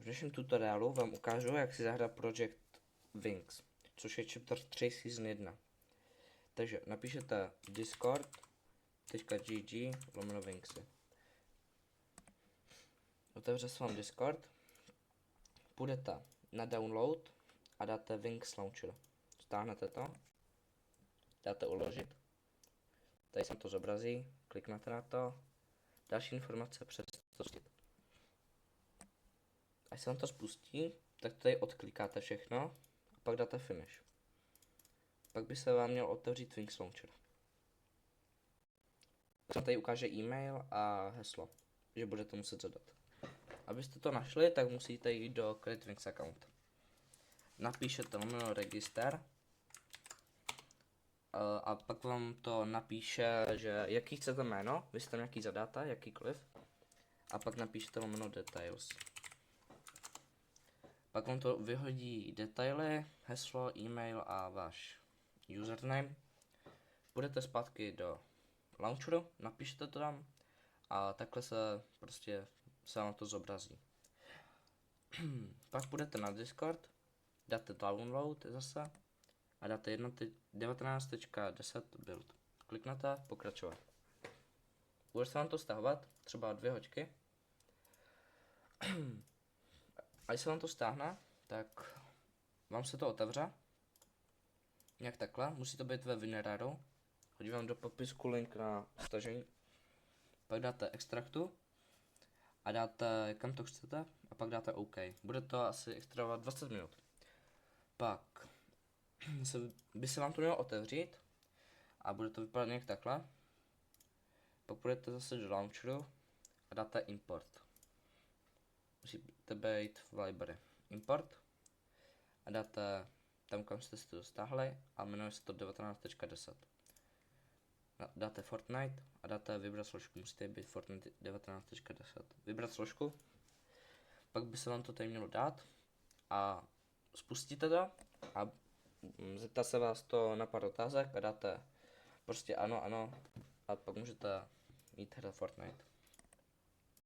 dnešním tutoriálu vám ukážu, jak si zahrát Project Wings, což je chapter 3 season 1. Takže napíšete discord.gg/wingsy. Otevře se vám Discord, půjdete na download a dáte Wings Launcher. Stáhnete to, dáte uložit, tady se to zobrazí, kliknete na to, další informace přes to spustit. Až se vám to spustí, tak tady odklikáte všechno a pak dáte finish. Pak by se vám měl otevřít Wings Launcher. Tak tady ukáže e-mail a heslo, že budete muset zadat. Abyste to našli, tak musíte jít do Create Wings account. Napíšete register a pak vám to napíše, že jaký chcete jméno, vy jste nějaký zadáte, jakýkoliv, a pak napíšete details. Pak vám to vyhodí detaily, heslo, e-mail a váš username. Půjdete zpátky do launcheru, napíšete to tam a takhle se vám to zobrazí. Pak půjdete na Discord, dáte download zase a dáte 19.10 build. Kliknete pokračovat. Bude se vám to stahovat třeba 2 hoďky. A když se vám to stáhne, tak vám se to otevře. Nějak takhle, musí to být ve WinRARu. Hodím vám do popisku link na stažení. Pak dáte extraktu a dáte kam to chcete a pak dáte OK. Bude to asi extrahovat 20 minut. Pak by se vám to mělo otevřít a bude to vypadat nějak takhle. Pak půjdete zase do launcheru a dáte import. Musíte být v library. Import a dáte tam, kam jste si to stáhli a jmenuje se to 19.10. Dáte Fortnite a dáte vybrat složku, musíte být Fortnite 19.10. Vybrat složku, pak by se vám to tady mělo dát a spustíte to a zeptá se vás to na pár otázek a dáte prostě ano a pak můžete jít hrát Fortnite.